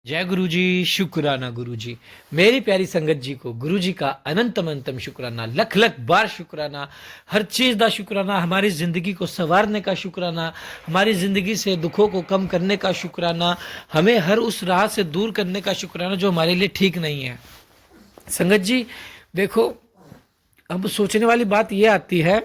जय गुरु जी। शुक्राना गुरु जी। मेरी प्यारी संगत जी को गुरु जी का अनंतम अनंतम शुक्राना, लख लख बार शुक्राना। हर चीज़ का शुक्राना, हमारी ज़िंदगी को संवारने का शुक्राना, हमारी ज़िंदगी से दुखों को कम करने का शुक्राना, हमें हर उस राह से दूर करने का शुक्राना जो हमारे लिए ठीक नहीं है। संगत जी देखो, अब सोचने वाली बात यह आती है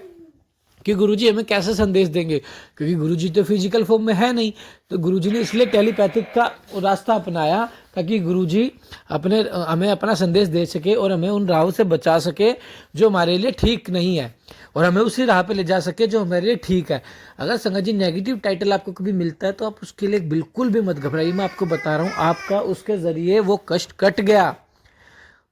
कि गुरुजी हमें कैसे संदेश देंगे, क्योंकि गुरुजी तो फिजिकल फॉर्म में है नहीं। तो गुरुजी ने इसलिए टेलीपैथिक का रास्ता अपनाया ताकि गुरुजी अपने हमें अपना संदेश दे सके और हमें उन राहों से बचा सके जो हमारे लिए ठीक नहीं है, और हमें उसी राह पे ले जा सके जो हमारे लिए ठीक है। अगर संगत जी नेगेटिव टाइटल आपको कभी मिलता है तो आप उसके लिए बिल्कुल भी मत घबराइए। मैं आपको बता रहा हूँ, आपका उसके ज़रिए वो कष्ट कट गया।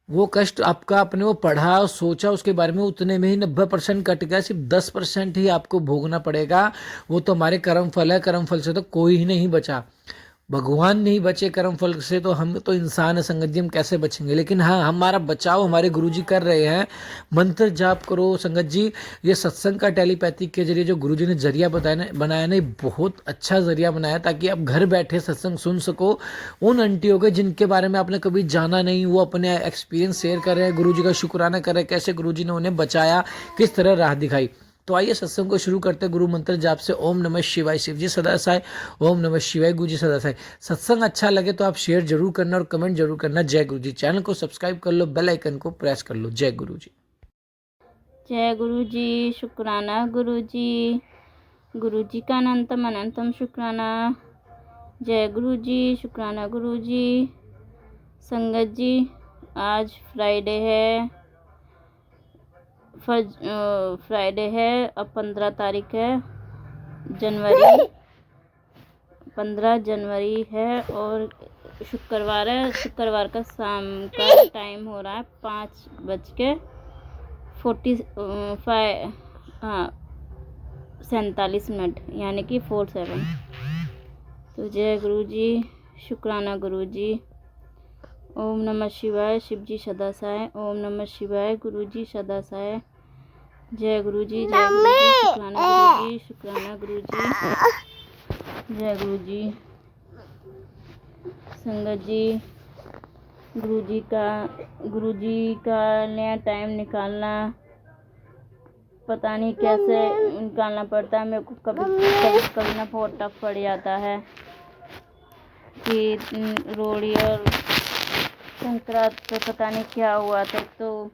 वो कष्ट आपका अपने वो पढ़ा और सोचा उसके बारे में, उतने में ही 90% कट गया। सिर्फ 10% ही आपको भोगना पड़ेगा। वो तो हमारे कर्म फल है, कर्म फल से तो कोई ही नहीं बचा। भगवान नहीं बचे कर्म फल से, तो हम तो इंसान है संगत जी, हम कैसे बचेंगे। लेकिन हाँ, हमारा बचाव हमारे गुरुजी कर रहे हैं। मंत्र जाप करो संगत जी। ये सत्संग का टेलीपैथिक के जरिए जो गुरुजी ने जरिया बनाया ना, बहुत अच्छा जरिया बनाया, ताकि आप घर बैठे सत्संग सुन सको। उन आंटियों के जिनके बारे में आपने कभी जाना नहीं, वो अपने एक्सपीरियंस शेयर कर रहे हैं, गुरुजी का शुक्राना कर रहे हैं, कैसे गुरुजी ने उन्हें बचाया, किस तरह राह दिखाई। तो आइए सत्संग को शुरू करते हैं गुरु मंत्र जाप से। ओम नमः शिवाय। शिव जी सदा साय। ओम नमः शिवाय। गुरु जी सदा साय। सत्संग अच्छा लगे तो आप शेयर जरूर करना और कमेंट जरूर करना। जय गुरु जी। चैनल को सब्सक्राइब कर लो, बेल आइकन को प्रेस कर लो। जय गुरु जी। जय गुरु जी। शुक्राना गुरु जी। गुरु जी का अनंतम अनंतम शुक्राना। जय गुरु जी। शुक्राना गुरु जी। संगत जी, आज फ्राइडे है। फ्राइडे है, अब 15 तारीख है जनवरी, 15 जनवरी है और शुक्रवार है। शुक्रवार का शाम का टाइम हो रहा है 5:45, हाँ 47 मिनट, यानी कि 47। तो जय गुरु जी। शुक्राना गुरु जी। ओम नमः शिवाय। शिव जी सदा साय। ओम नमः शिवाय। गुरु जी सदा साय। जय गुरु जी। जय गुरु जी। शुक्राना गुरु जी। शुक्राना गुरु जी। जय गुरु जी। संगत जी, गुरु जी का नया टाइम निकालना पता नहीं कैसे निकालना पड़ता है। मेरे को कभी ना बहुत टफ पड़ जाता है कि रोड़ी और संक्रांत तो पता नहीं क्या हुआ था, तो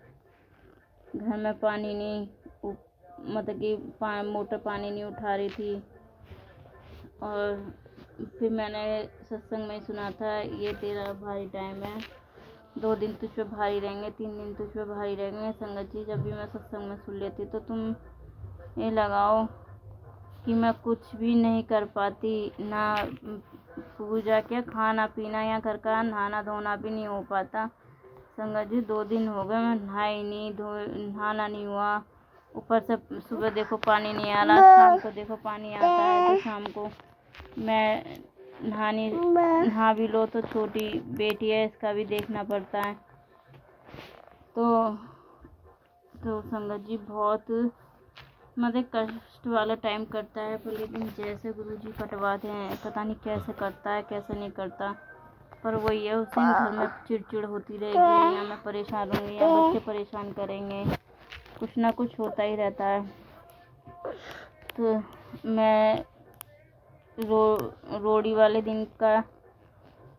घर में पानी नहीं, मतलब कि मोटर पानी नहीं उठा रही थी। और फिर मैंने सत्संग में सुना था, ये तेरा भारी टाइम है, 2 दिन तुझ पे भारी रहेंगे, 3 दिन तुझ पे भारी रहेंगे। संगत जी, जब भी मैं सत्संग में सुन लेती तो तुम ये लगाओ कि मैं कुछ भी नहीं कर पाती, ना पूजा के खाना पीना या घर का नहाना धोना भी नहीं हो पाता। संगत जी, 2 दिन हो गए मैं नहाई नहीं, नहाना नहीं हुआ। ऊपर से सुबह देखो पानी नहीं आ रहा, शाम को देखो पानी आता है, तो शाम को मैं नहा भी लो तो छोटी बेटी है, इसका भी देखना पड़ता है। तो संगत जी, बहुत मतलब कष्ट वाला टाइम करता है, पर लेकिन जैसे गुरुजी कटवाते हैं, पता नहीं कैसे करता है कैसे नहीं करता। पर वही है, उस दिन घर में चिड़चिड़ होती रहेगी, या मैं परेशान रहूँगी या बच्चे परेशान करेंगे, कुछ ना कुछ होता ही रहता है। तो मैं रोड़ी वाले दिन का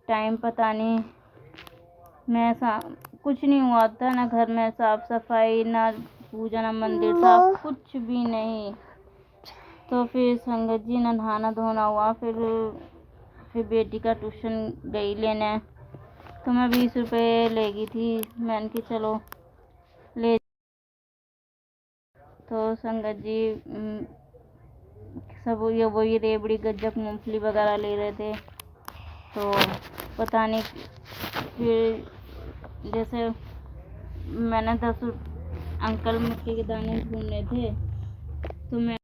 टाइम पता नहीं, मैं कुछ नहीं हुआ था, ना घर में साफ सफाई, ना पूजा, ना मंदिर साफ, कुछ भी नहीं। तो फिर संगत जी, ना नहाना धोना हुआ। फिर बेटी का ट्यूशन गई लेने, तो मैं 20 रुपये ले गई थी, मैंने कि चलो ले। तो संगत जी, सब ये वही रेबड़ी गज्जक मूंगफली वगैरह ले रहे थे। तो पता नहीं, फिर जैसे मैंने 10 अंकल मक्के के दाने ढूंढने थे, तो मैं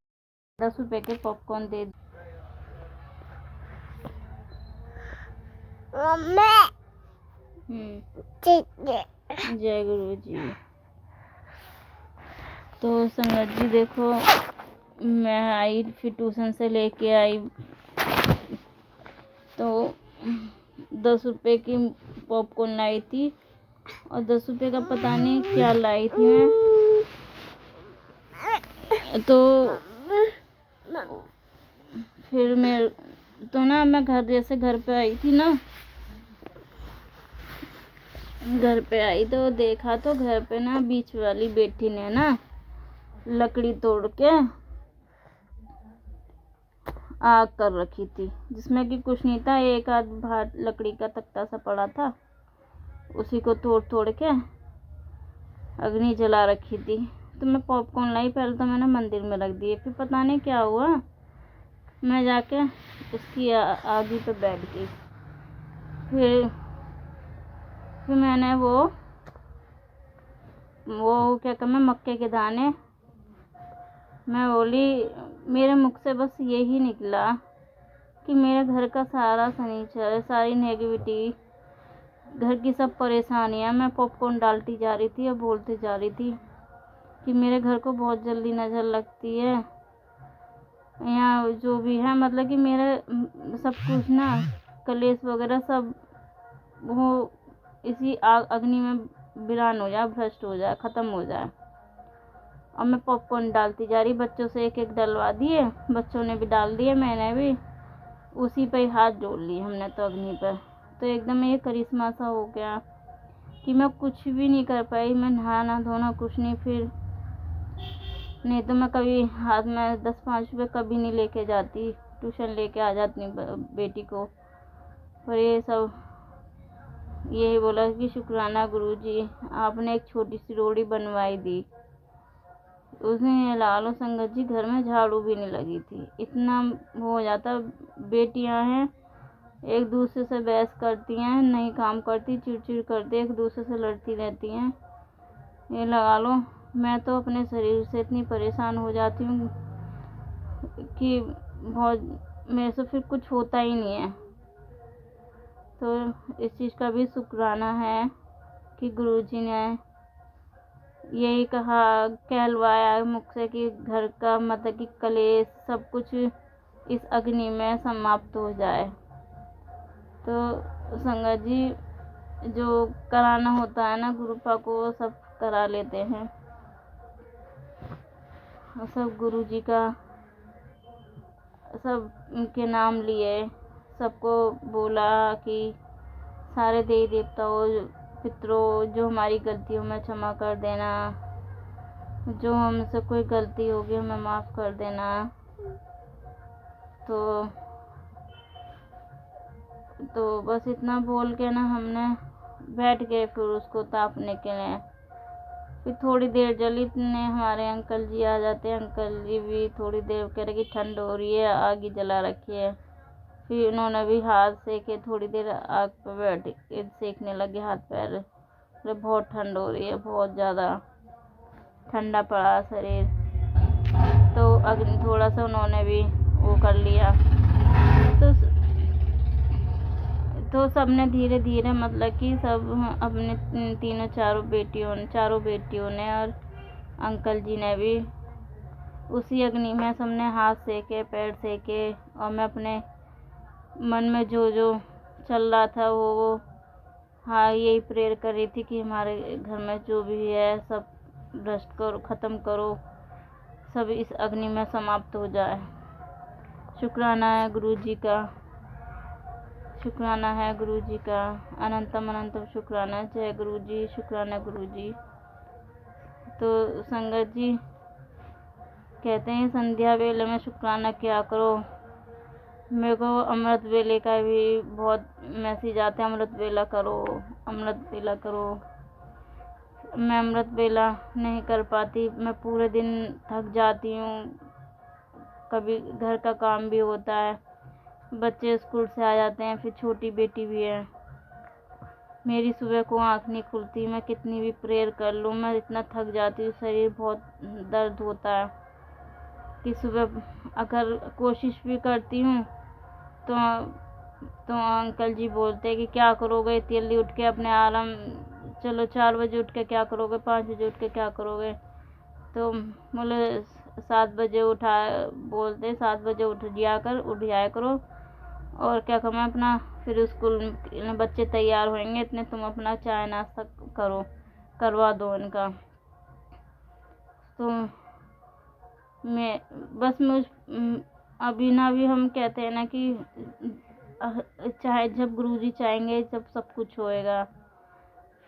10 रुपये के पॉपकॉर्न दे दी। जय गुरु जी। तो संगत जी देखो, मैं आई, फिर ट्यूशन से लेके आई, तो 10 रुपए की पॉपकॉर्न लाई थी और 10 रुपए का पता नहीं क्या लाई थी मैं। तो फिर मैं मैं घर पे आई थी ना, घर पे आई तो देखा तो घर पे ना बीच वाली बेटी ने ना लकड़ी तोड़ के आग कर रखी थी, जिसमें कि कुछ नहीं था, एक आध भात लकड़ी का तख्ता सा पड़ा था, उसी को तोड़ तोड़ के अग्नि जला रखी थी। तो मैं पॉपकॉर्न लाई, पहले तो मैंने मंदिर में रख दिए, फिर पता नहीं क्या हुआ, मैं जाके उसकी आगे पे बैठ गई। फिर मैंने वो क्या कहते, मक्के के दाने, मैं बोली, मेरे मुख से बस यही निकला कि मेरे घर का सारा सनीचर, सारी नेगेटिविटी, घर की सब परेशानियां मैं पॉपकॉर्न डालती जा रही थी और बोलती जा रही थी कि मेरे घर को बहुत जल्दी नज़र लगती है, यहाँ जो भी है, मतलब कि मेरे सब कुछ ना, कलेश वगैरह सब वो इसी अग्नि में वीरान हो जाए, भ्रष्ट हो जाए, ख़त्म हो जाए। और मैं पॉपकॉर्न डालती जा रही, बच्चों से एक एक डलवा दिए, बच्चों ने भी डाल दिए, मैंने भी उसी पे हाथ जोड़ लिए हमने तो अग्नि पर। तो एकदम ये करिश्मा सा हो गया कि मैं कुछ भी नहीं कर पाई, मैं नहाना धोना कुछ नहीं। फिर नहीं तो मैं कभी हाथ में 10-5 रुपये कभी नहीं लेके जाती, ट्यूशन लेके आ जाती बेटी को। पर ये सब यही बोला कि शुक्राना गुरुजी, आपने एक छोटी सी रोड़ी बनवाई दी। उसने लगा लो संगत जी, घर में झाड़ू भी नहीं लगी थी, इतना हो जाता। बेटियां हैं, एक दूसरे से बहस करती हैं, नहीं काम करती, चिड़चिड़ करती, एक दूसरे से लड़ती रहती हैं। ये लगा लो, मैं तो अपने शरीर से इतनी परेशान हो जाती हूँ कि बहुत, मेरे से फिर कुछ होता ही नहीं है। तो इस चीज़ का भी शुक्राना है कि गुरुजी ने यही कहलवाया मुख से कि घर का मतलब कि कलेश सब कुछ इस अग्नि में समाप्त हो जाए। तो संगत जी, जो कराना होता है ना गुरुपा को, वो सब करा लेते हैं। सब गुरुजी का, सब उनके नाम लिए, सबको बोला कि सारे देवी देवताओं, पितरों, जो हमारी गलतियों में क्षमा कर देना, जो हमसे कोई गलती होगी हमें माफ़ कर देना। तो बस इतना बोल के ना हमने बैठ गए फिर उसको तापने के लिए। फिर थोड़ी देर जली, इतने हमारे अंकल जी आ जाते हैं, अंकल जी भी थोड़ी देर कह रहे कि ठंड हो रही है, आग ही जला रखी है। फिर उन्होंने भी हाथ सेके, थोड़ी देर आग पर बैठ सेकने लगे हाथ पैर। अरे बहुत ठंड हो रही है, बहुत ज़्यादा ठंडा पड़ा शरीर। तो अग्नि थोड़ा सा उन्होंने भी वो कर लिया। तो सबने धीरे धीरे, मतलब कि सब अपने चारों बेटियों ने और अंकल जी ने भी उसी अग्नि में सबने हाथ सेके, पैर सेके। और मैं अपने मन में जो जो चल रहा था वो हाँ यही प्रेयर कर रही थी कि हमारे घर में जो भी है सब भ्रष्ट करो, ख़त्म करो, सब इस अग्नि में समाप्त हो जाए। शुक्राना है गुरुजी का, शुक्राना है गुरुजी का, अनंतम अनंतम शुक्राना। जय गुरुजी, शुक्राना गुरुजी। तो संगत जी कहते हैं संध्या वेले में शुक्राना क्या करो। मेरे को अमृत वेले का भी बहुत मैसेज आते हैं, अमृत वेला करो, अमृत वेला करो। मैं अमृत वेला नहीं कर पाती, मैं पूरे दिन थक जाती हूँ, कभी घर का काम भी होता है, बच्चे स्कूल से आ जाते हैं, फिर छोटी बेटी भी है। मेरी सुबह को आँख नहीं खुलती, मैं कितनी भी प्रेयर कर लूँ, मैं इतना थक जाती हूँ, शरीर बहुत दर्द होता है कि सुबह अगर कोशिश भी करती हूँ तो अंकल जी बोलते हैं कि क्या करोगे जल्दी उठ के, अपने आराम, चलो 4 बजे उठ के क्या करोगे, 5 बजे उठ के क्या करोगे। तो बोले 7 बजे बोलते 7 बजे उठ जाया करो। और क्या करूँ, मैं अपना फिर स्कूल में बच्चे तैयार होंगे, इतने तुम अपना चाय नाश्ता करो, करवा दो उनका। तो मैं अभी ना भी हम कहते हैं ना कि चाहे जब गुरुजी चाहेंगे जब सब कुछ होएगा।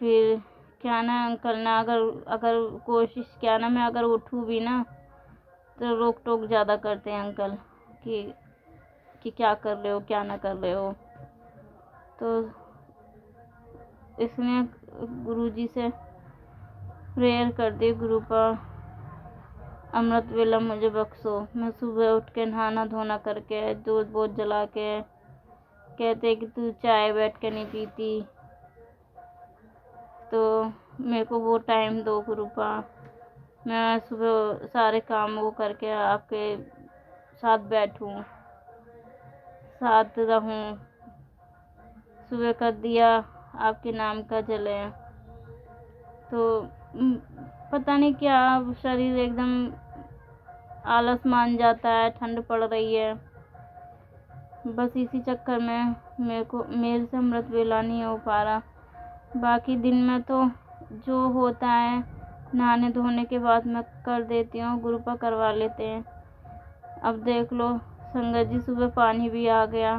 फिर क्या ना अंकल ना अगर कोशिश क्या ना मैं अगर उठूँ भी ना तो रोक टोक ज़्यादा करते हैं अंकल कि क्या कर रहे हो, क्या ना कर रहे हो। तो इसमें गुरुजी से प्रेयर कर दी, गुरु पर अमृत वेला मुझे बख्शो। मैं सुबह उठ के नहाना धोना करके दूध बोध जला के कहते कि तू चाय बैठ के नहीं पीती, तो मेरे को वो टाइम दो गुरुपा। मैं सुबह सारे काम वो करके आपके साथ बैठूं, साथ रहूं, सुबह कर दिया आपके नाम का जले। तो पता नहीं क्या शरीर एकदम आलस मान जाता है, ठंड पड़ रही है, बस इसी चक्कर में मेरे से अमृत वेला नहीं हो पा रहा। बाकी दिन में तो जो होता है नहाने धोने के बाद मैं कर देती हूँ, गुरु पर करवा लेते हैं। अब देख लो संगत जी, सुबह पानी भी आ गया।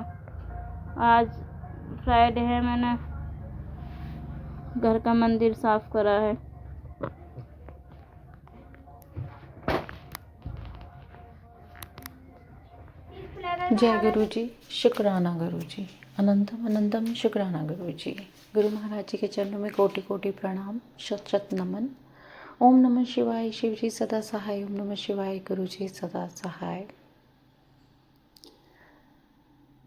आज फ्राइडे है, मैंने घर का मंदिर साफ करा है। जय गुरु जी, शुक्राना गुरु जी, अनंतम अनंतम शुक्राना गुरु जी। गुरु महाराज जी के चरणों में कोटि कोटि प्रणाम, शत शत नमन। ओम नमः शिवाय, शिव जी सदा सहाय। ओम नमः शिवाय, गुरु जी सदा सहाय।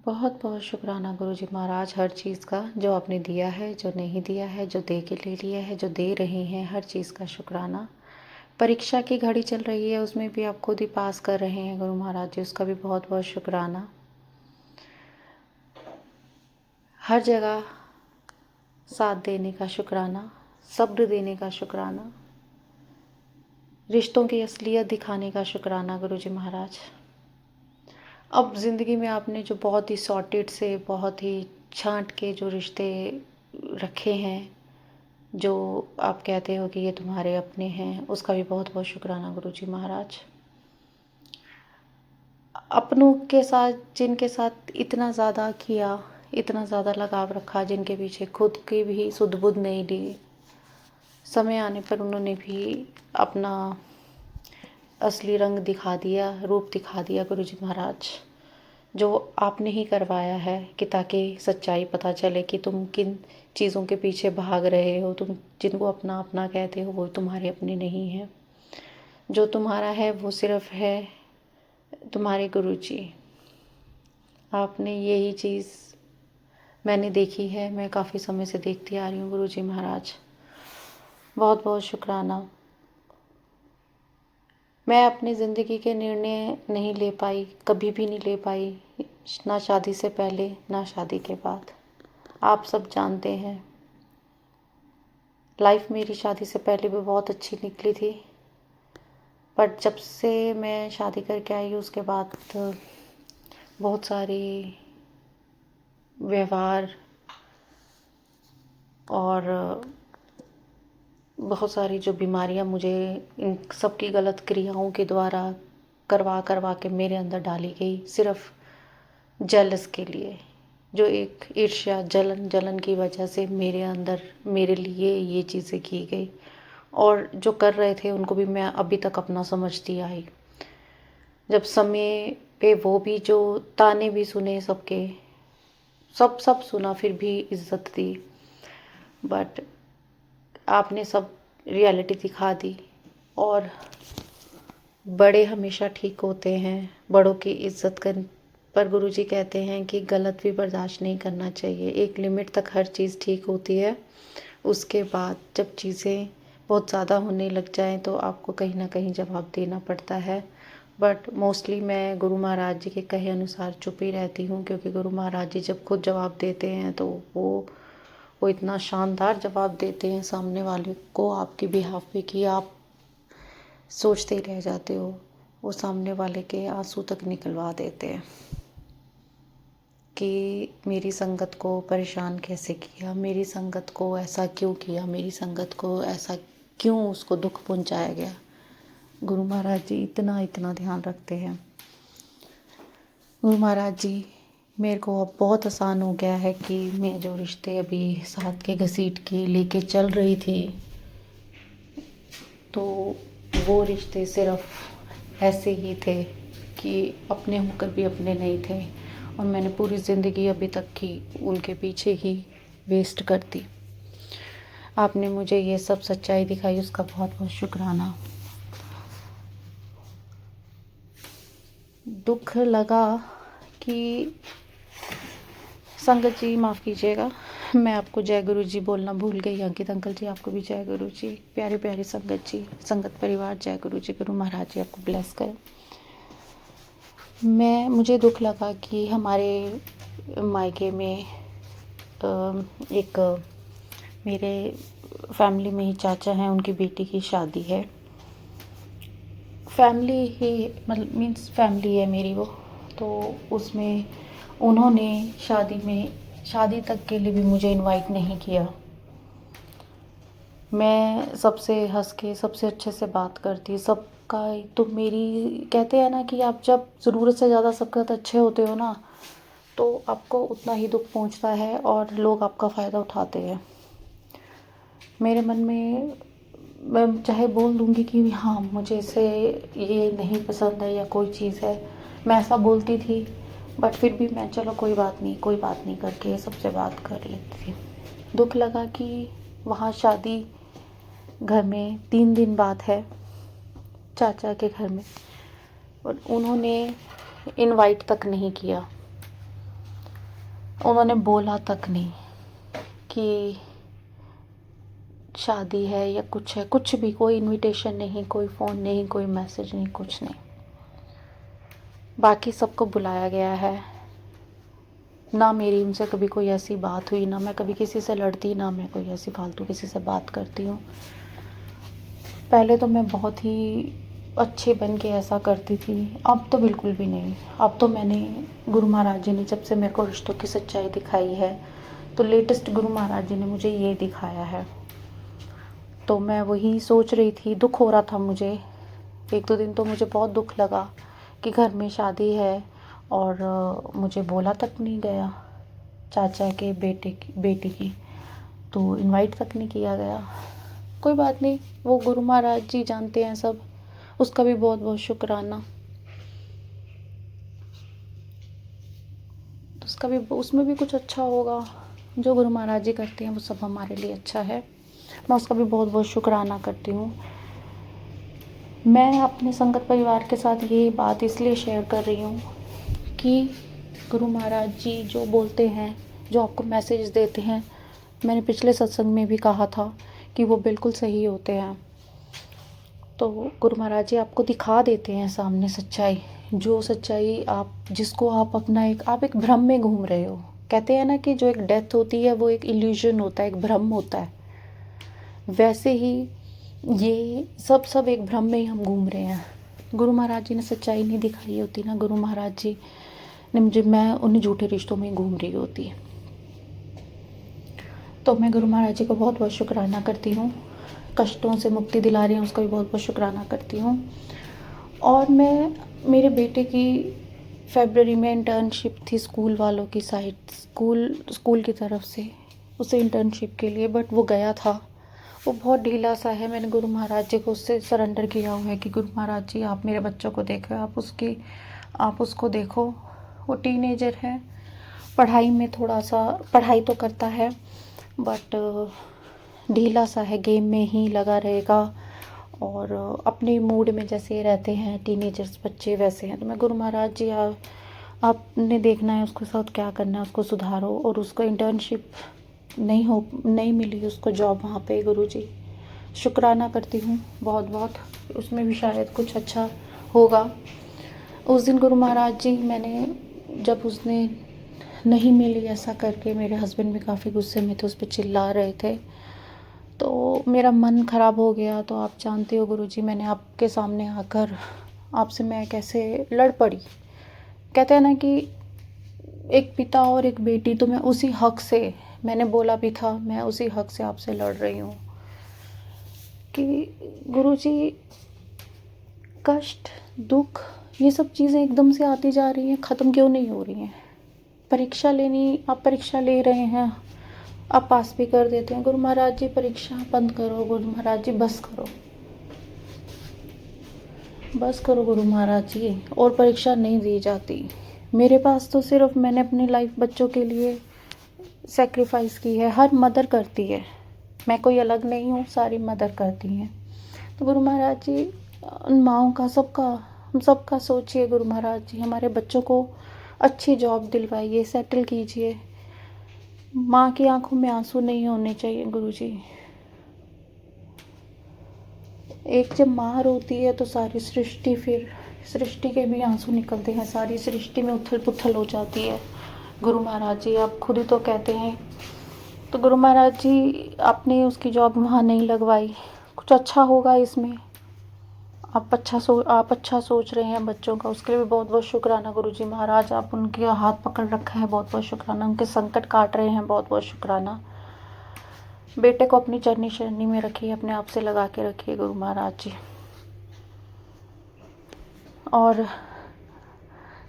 बहुत बहुत शुक्राना गुरु जी महाराज, हर चीज़ का जो आपने दिया है, जो नहीं दिया है, जो दे के ले लिया है, जो दे रहे हैं, हर चीज़ का शुक्राना। परीक्षा की घड़ी चल रही है, उसमें भी आप खुद ही पास कर रहे हैं गुरु महाराज जी, उसका भी बहुत बहुत शुक्राना। हर जगह साथ देने का शुक्राना, सब्र देने का शुक्राना, रिश्तों की असलियत दिखाने का शुक्राना गुरु जी महाराज। अब ज़िंदगी में आपने जो बहुत ही सॉर्टेड से, बहुत ही छांट के जो रिश्ते रखे हैं, जो आप कहते हो कि ये तुम्हारे अपने हैं, उसका भी बहुत बहुत शुक्राना गुरु जी महाराज। अपनों के साथ, जिनके साथ इतना ज़्यादा किया, इतना ज़्यादा लगाव रखा, जिनके पीछे खुद की भी सुध बुध नहीं ली, समय आने पर उन्होंने भी अपना असली रंग दिखा दिया, रूप दिखा दिया गुरु जी महाराज। जो आपने ही करवाया है कि ताकि सच्चाई पता चले कि तुम किन चीज़ों के पीछे भाग रहे हो। तुम जिनको अपना अपना कहते हो वो तुम्हारे अपने नहीं हैं। जो तुम्हारा है वो सिर्फ है तुम्हारे गुरु जी। आपने यही चीज़ मैंने देखी है, मैं काफ़ी समय से देखती आ रही हूँ गुरु जी महाराज। बहुत बहुत शुक्राना। मैं अपनी ज़िंदगी के निर्णय नहीं ले पाई, कभी भी नहीं ले पाई, ना शादी से पहले ना शादी के बाद। आप सब जानते हैं लाइफ मेरी शादी से पहले भी बहुत अच्छी निकली थी, बट जब से मैं शादी करके आई उसके बाद बहुत सारी व्यवहार और बहुत सारी जो बीमारियां मुझे इन सब की गलत क्रियाओं के द्वारा करवा के मेरे अंदर डाली गई, सिर्फ जेलस के लिए। जो एक ईर्ष्या जलन की वजह से मेरे अंदर मेरे लिए ये चीज़ें की गई, और जो कर रहे थे उनको भी मैं अभी तक अपना समझती आई। जब समय पे वो भी जो ताने भी सुने सबके, सब सुना, फिर भी इज्जत दी, बट आपने सब रियलिटी दिखा दी। और बड़े हमेशा ठीक होते हैं, बड़ों की इज्जत कर, पर गुरुजी कहते हैं कि गलत भी बर्दाश्त नहीं करना चाहिए। एक लिमिट तक हर चीज़ ठीक होती है, उसके बाद जब चीज़ें बहुत ज़्यादा होने लग जाएं तो आपको कहीं ना कहीं जवाब देना पड़ता है। बट मोस्टली मैं गुरु महाराज जी के कहे अनुसार चुप ही रहती हूँ, क्योंकि गुरु महाराज जी जब खुद जवाब देते हैं तो वो इतना शानदार जवाब देते हैं सामने वाले को आपकी बिहाफ पे कि आप सोचते ही रह जाते हो। वो सामने वाले के आंसू तक निकलवा देते हैं। कि मेरी संगत को परेशान कैसे किया, मेरी संगत को ऐसा क्यों किया, मेरी संगत को ऐसा क्यों उसको दुख पहुंचाया गया। गुरु महाराज जी इतना इतना ध्यान रखते हैं। गुरु महाराज जी, मेरे को अब बहुत आसान हो गया है कि मैं जो रिश्ते अभी साथ के घसीट के लेके चल रही थी, तो वो रिश्ते सिर्फ ऐसे ही थे कि अपने होकर भी अपने नहीं थे, और मैंने पूरी ज़िंदगी अभी तक की उनके पीछे ही वेस्ट कर दी। आपने मुझे ये सब सच्चाई दिखाई, उसका बहुत बहुत शुक्राना। दुख लगा कि संगत जी माफ़ कीजिएगा, मैं आपको जय गुरु जी बोलना भूल गई। अंकित अंकल जी आपको भी जय गुरु जी। प्यारी प्यारी संगत जी, संगत परिवार, जय गुरु जी। गुरु महाराज जी आपको ब्लेस करें। मुझे दुख लगा कि हमारे मायके में एक मेरे फैमिली में ही चाचा हैं, उनकी बेटी की शादी है। फैमिली ही मतलब मीन्स फैमिली है मेरी वो, तो उसमें उन्होंने शादी तक के लिए भी मुझे इनवाइट नहीं किया। मैं सबसे हंस के सबसे अच्छे से बात करती, सबका तो मेरी कहते हैं ना कि आप जब ज़रूरत से ज़्यादा सबके साथ अच्छे होते हो ना, तो आपको उतना ही दुख पहुंचता है और लोग आपका फ़ायदा उठाते हैं। मेरे मन में मैं चाहे बोल दूंगी कि हाँ मुझे इसे ये नहीं पसंद है या कोई चीज़ है, मैं ऐसा बोलती थी, बट फिर भी मैं चलो कोई बात नहीं करके सबसे बात कर लेती थी। दुख लगा कि वहाँ शादी घर में 3 दिन बाद है, चाचा के घर में, और उन्होंने इनवाइट तक नहीं किया, उन्होंने बोला तक नहीं कि शादी है या कुछ है, कुछ भी, कोई इनविटेशन नहीं, कोई फ़ोन नहीं, कोई मैसेज नहीं, कुछ नहीं। बाकी सबको बुलाया गया है, ना मेरी उनसे कभी कोई ऐसी बात हुई, ना मैं कभी किसी से लड़ती, ना मैं कोई ऐसी फालतू किसी से बात करती हूँ। पहले तो मैं बहुत ही अच्छे बन के ऐसा करती थी, अब तो बिल्कुल भी नहीं। अब तो मैंने गुरु महाराज जी ने जब से मेरे को रिश्तों की सच्चाई दिखाई है, तो लेटेस्ट गुरु महाराज जी ने मुझे ये दिखाया है, तो मैं वही सोच रही थी। दुख हो रहा था मुझे, 1-2 दिन तो मुझे बहुत दुख लगा कि घर में शादी है और मुझे बोला तक नहीं गया, चाचा के बेटी की तो इनवाइट तक नहीं किया गया। कोई बात नहीं, वो गुरु महाराज जी जानते हैं सब, उसका भी बहुत बहुत शुक्राना। तो उसका भी, उसमें भी कुछ अच्छा होगा, जो गुरु महाराज जी करते हैं वो सब हमारे लिए अच्छा है। मैं उसका भी बहुत बहुत शुक्राना करती हूँ। मैं अपने संगत परिवार के साथ ये बात इसलिए शेयर कर रही हूँ कि गुरु महाराज जी जो बोलते हैं, जो आपको मैसेज देते हैं, मैंने पिछले सत्संग में भी कहा था कि वो बिल्कुल सही होते हैं। तो गुरु महाराज जी आपको दिखा देते हैं सामने सच्चाई, जो सच्चाई जिसको आप अपना आप एक भ्रम में घूम रहे हो। कहते हैं ना कि जो एक डेथ होती है वो एक इल्यूजन होता है, एक भ्रम होता है, वैसे ही ये सब एक भ्रम में ही हम घूम रहे हैं। गुरु महाराज जी ने सच्चाई नहीं दिखाई होती ना, गुरु महाराज जी ने मैं उन्हें झूठे रिश्तों में घूम रही होती। तो मैं गुरु महाराज जी को बहुत बहुत शुक्राना करती हूँ, कष्टों से मुक्ति दिला रही हूँ, उसका भी बहुत बहुत शुक्राना करती हूँ। और मैं, मेरे बेटे की फरवरी में इंटर्नशिप थी स्कूल वालों की साइड, स्कूल की तरफ से उसे इंटर्नशिप के लिए, बट वो गया था, वो बहुत ढीला सा है। मैंने गुरु महाराज जी को उससे सरेंडर किया हुआ है कि गुरु महाराज जी आप मेरे बच्चों को देखो, आप उसको देखो, वो टीनेजर है, पढ़ाई में थोड़ा सा, पढ़ाई तो करता है बट ढीला सा है, गेम में ही लगा रहेगा और अपने मूड में जैसे रहते हैं टीनेजर्स बच्चे वैसे हैं। तो मैं गुरु महाराज जी आपने देखना है उसके साथ क्या करना है, उसको सुधारो। और उसको इंटर्नशिप नहीं मिली उसको जॉब वहाँ पे, गुरु जी शुक्राना करती हूँ बहुत बहुत, उसमें भी शायद कुछ अच्छा होगा। उस दिन गुरु महाराज जी, मैंने जब उसने नहीं मिली ऐसा करके, मेरे हस्बैंड भी काफ़ी गुस्से में थे, उस पर चिल्ला रहे थे, तो मेरा मन ख़राब हो गया। तो आप जानते हो गुरुजी, मैंने आपके सामने आकर आपसे मैं कैसे लड़ पड़ी। कहते हैं ना कि एक पिता और एक बेटी, तो मैं उसी हक से, मैंने बोला भी था, मैं उसी हक से आपसे लड़ रही हूँ कि गुरुजी, कष्ट, दुख, ये सब चीज़ें एकदम से आती जा रही हैं, ख़त्म क्यों नहीं हो रही हैं? परीक्षा लेनी, आप परीक्षा ले रहे हैं, आप पास भी कर देते हैं। गुरु महाराज जी, परीक्षा बंद करो। गुरु महाराज जी, बस करो, बस करो गुरु महाराज जी। और परीक्षा नहीं दी जाती। मेरे पास तो सिर्फ मैंने अपनी लाइफ बच्चों के लिए सेक्रीफाइस की है। हर मदर करती है, मैं कोई अलग नहीं हूँ, सारी मदर करती हैं। तो गुरु महाराज जी, उन माँओं का, सबका, हम सबका सोचिए गुरु महाराज जी। हमारे बच्चों को अच्छी जॉब दिलवाइए, सेटल कीजिए। माँ की आंखों में आंसू नहीं होने चाहिए गुरुजी। एक जब माँ रोती है तो सारी सृष्टि, फिर सृष्टि के भी आंसू निकलते हैं, सारी सृष्टि में उथल पुथल हो जाती है। गुरु महाराज जी, आप खुद ही तो कहते हैं। तो गुरु महाराज जी, आपने उसकी जॉब वहाँ नहीं लगवाई, कुछ अच्छा होगा इसमें। आप अच्छा सोच रहे हैं बच्चों का, उसके लिए भी बहुत बहुत शुक्राना गुरुजी महाराज। आप उनके हाथ पकड़ रखा है, बहुत बहुत शुक्राना। उनके संकट काट रहे हैं, बहुत बहुत शुक्राना। बेटे को अपनी चरनी शरणी में रखिए, अपने आप से लगा के रखिए गुरु महाराज जी। और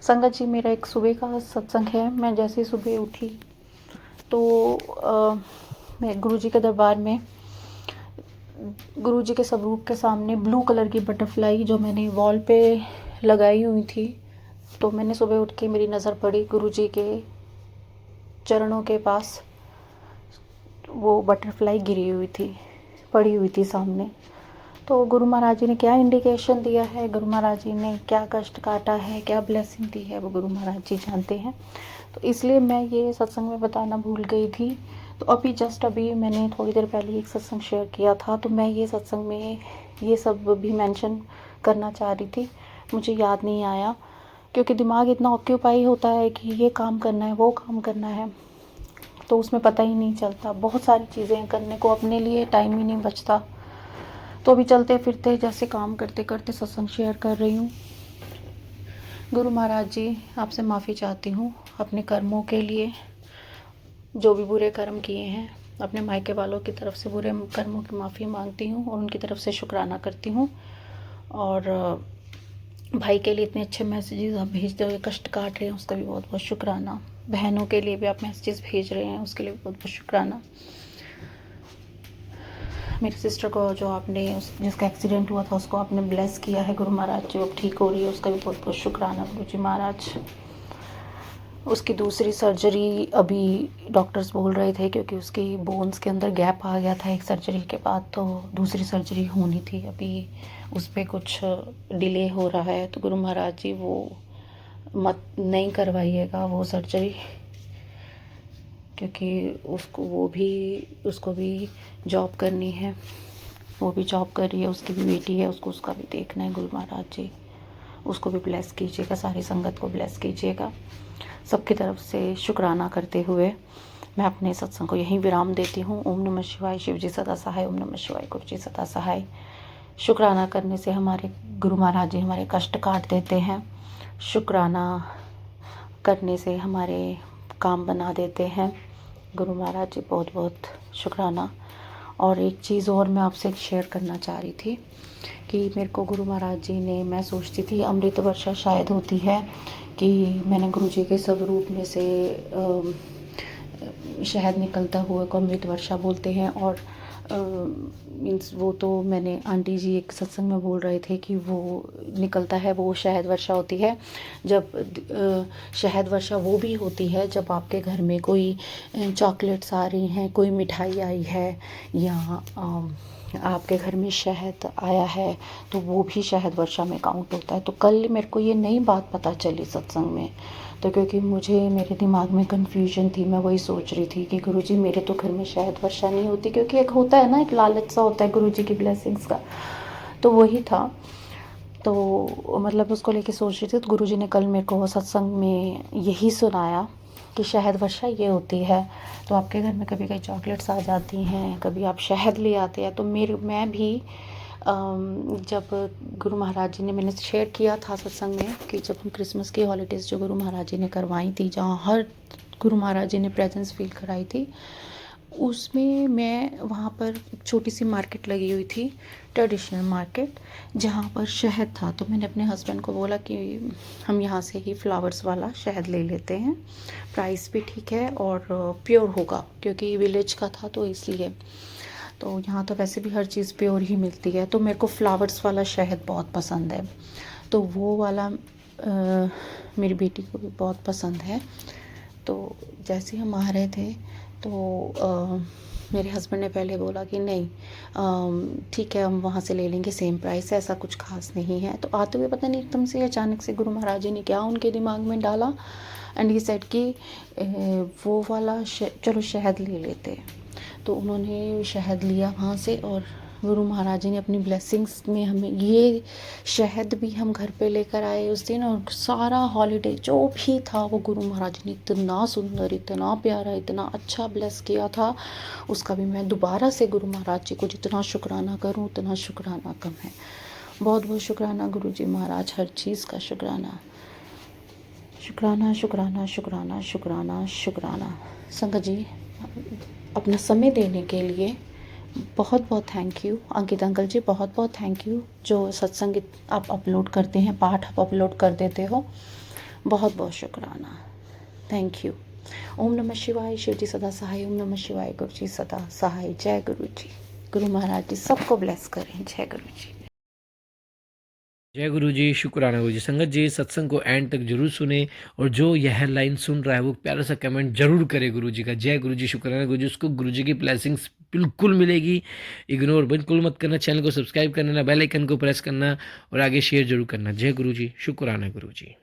संगत जी, मेरा एक सुबह का सत्संग है। मैं जैसे ही सुबह उठी तो मैं गुरुजी के दरबार में, गुरुजी के स्वरूप के सामने ब्लू कलर की बटरफ्लाई जो मैंने वॉल पे लगाई हुई थी, तो मैंने सुबह उठ के, मेरी नज़र पड़ी गुरुजी के चरणों के पास, वो बटरफ्लाई गिरी हुई थी, पड़ी हुई थी सामने। तो गुरु महाराज जी ने क्या इंडिकेशन दिया है, गुरु महाराज जी ने क्या कष्ट काटा है, क्या ब्लेसिंग दी है, वो गुरु महाराज जी जानते हैं। तो इसलिए मैं ये सत्संग में बताना भूल गई थी। तो अभी मैंने थोड़ी देर पहले एक सत्संग शेयर किया था, तो मैं ये सत्संग में ये सब भी मेंशन करना चाह रही थी, मुझे याद नहीं आया, क्योंकि दिमाग इतना ऑक्यूपाई होता है कि ये काम करना है, वो काम करना है, तो उसमें पता ही नहीं चलता। बहुत सारी चीज़ें करने को, अपने लिए टाइम ही नहीं बचता। तो अभी चलते फिरते जैसे काम करते करते सत्संग शेयर कर रही हूँ। गुरु महाराज जी, आपसे माफ़ी चाहती हूँ अपने कर्मों के लिए, जो भी बुरे कर्म किए हैं। अपने मायके वालों की तरफ से बुरे कर्मों की माफ़ी मांगती हूँ और उनकी तरफ से शुक्राना करती हूँ। और भाई के लिए इतने अच्छे मैसेजेस आप भेजते हुए कष्ट काट रहे हैं, उसका भी बहुत बहुत शुक्राना। बहनों के लिए भी आप मैसेजेस भेज रहे हैं, उसके लिए भी बहुत बहुत शुक्राना। मेरी सिस्टर को, जो आपने जिसका एक्सीडेंट हुआ था, उसको आपने ब्लेस किया है गुरु महाराज जी, अब ठीक हो रही है, उसका भी बहुत बहुत शुक्राना गुरु जी महाराज। उसकी दूसरी सर्जरी अभी डॉक्टर्स बोल रहे थे, क्योंकि उसकी बोन्स के अंदर गैप आ गया था एक सर्जरी के बाद, तो दूसरी सर्जरी होनी थी, अभी उस पर कुछ डिले हो रहा है। तो गुरु महाराज जी, वो मत नहीं करवाइएगा वो सर्जरी, क्योंकि उसको भी जॉब करनी है, वो भी जॉब कर रही है, उसकी भी बेटी है, उसको उसका भी देखना है। गुरु महाराज जी, उसको भी ब्लेस कीजिएगा, सारी संगत को ब्लेस कीजिएगा। सबकी तरफ से शुक्राना करते हुए मैं अपने सत्संग को यहीं विराम देती हूँ। ओम नमः शिवाय, शिव जी सदा सहाय। ओम नमः शिवाय, गुरु जी सदा सहाय। शुक्राना करने से हमारे गुरु महाराज जी हमारे कष्ट काट देते हैं, शुक्राना करने से हमारे काम बना देते हैं। गुरु महाराज जी, बहुत बहुत शुक्राना। और एक चीज़ और मैं आपसे शेयर करना चाह रही थी कि मेरे को गुरु महाराज जी ने, मैं सोचती थी अमृत वर्षा शायद होती है, कि मैंने गुरु जी के स्वरूप में से शहद निकलता हुआ को अमृत वर्षा बोलते हैं। और मीन्स वो तो मैंने, आंटी जी एक सत्संग में बोल रहे थे कि वो निकलता है, वो शहद वर्षा होती है। जब शहद वर्षा वो भी होती है जब आपके घर में कोई चॉकलेट्स आ रही हैं, कोई मिठाई आई है, या आपके घर में शहद आया है, तो वो भी शहद वर्षा में काउंट होता है। तो कल मेरे को ये नई बात पता चली सत्संग में, तो क्योंकि मेरे दिमाग में कन्फ्यूजन थी, मैं वही सोच रही थी कि गुरुजी, मेरे तो घर में शहद वर्षा नहीं होती, क्योंकि एक होता है ना, एक लालच सा होता है गुरुजी की ब्लेसिंग्स का, तो वही था। तो मतलब उसको लेके सोच रही थी, तो गुरुजी ने कल मेरे को सत्संग में यही सुनाया कि शहद वर्षा ये होती है। तो आपके घर में कभी कभी चॉकलेट्स आ जाती हैं, कभी आप शहद ले आते हैं, तो मैं भी जब गुरु महाराज जी ने, मैंने शेयर किया था सत्संग में कि जब हम क्रिसमस की हॉलीडेज़ जो गुरु महाराज जी ने करवाई थी, जहाँ हर गुरु महाराज जी ने प्रेजेंस फील कराई थी, उसमें मैं वहाँ पर एक छोटी सी मार्केट लगी हुई थी, ट्रेडिशनल मार्केट, जहाँ पर शहद था। तो मैंने अपने हस्बैंड को बोला कि हम यहाँ से ही फ्लावर्स वाला शहद ले लेते हैं, प्राइस भी ठीक है और प्योर होगा, क्योंकि विलेज का था तो इसलिए। तो यहाँ तो वैसे भी हर चीज़ प्योर ही मिलती है, तो मेरे को फ्लावर्स वाला शहद बहुत पसंद है, तो वो वाला मेरी बेटी को भी बहुत पसंद है। तो जैसे हम आ रहे थे तो मेरे हस्बैंड ने पहले बोला कि नहीं ठीक है, हम वहाँ से ले लेंगे, सेम प्राइस है, ऐसा कुछ खास नहीं है। तो आते हुए पता नहीं एकदम से अचानक से गुरु महाराज जी ने क्या उनके दिमाग में डाला, एंड ये सेड कि वो वाला चलो शहद ले लेते हैं। तो उन्होंने शहद लिया वहाँ से, और गुरु महाराज जी ने अपनी ब्लेसिंग्स में हमें ये शहद भी हम घर पे लेकर आए उस दिन, और सारा हॉलीडे जो भी था वो गुरु महाराज जी ने इतना सुंदर, इतना प्यारा, इतना अच्छा ब्लेस किया था। उसका भी मैं दोबारा से गुरु महाराज जी को जितना शुक्राना करूं उतना शुक्राना कम है। बहुत बहुत शुक्राना गुरु जी महाराज, हर चीज़ का शुक्राना, शुक्राना शुक्राना शुक्राना शुक्राना शुक्राना। संगत जी, अपना समय देने के लिए बहुत बहुत थैंक यू। अंकित अंकल जी, बहुत बहुत थैंक यू, जो सत्संग आप अपलोड करते हैं, पाठ आप अपलोड कर देते हो, बहुत बहुत शुक्राना, थैंक यू। ओम नमः शिवाय, शिव जी सदा सहाय। ओम नमः शिवाय, गुरु जी सदा सहाय। जय गुरु जी। गुरु महाराज जी सबको ब्लेस करें। जय गुरु जी। जय गुरु जी, शुक्राना गुरु जी। संगत जी, सत्संग को एंड तक जरूर सुने, और जो यह लाइन सुन रहा है वो प्यारा सा कमेंट जरूर करे गुरु जी का। जय गुरु जी, शुक्राना गुरु जी। उसको गुरु जी की ब्लेसिंग्स बिल्कुल मिलेगी। इग्नोर बिल्कुल मत करना, चैनल को सब्सक्राइब करना, बेल आइकन को प्रेस करना और आगे शेयर जरूर करना। जय गुरु जी, शुक्राना गुरु जी।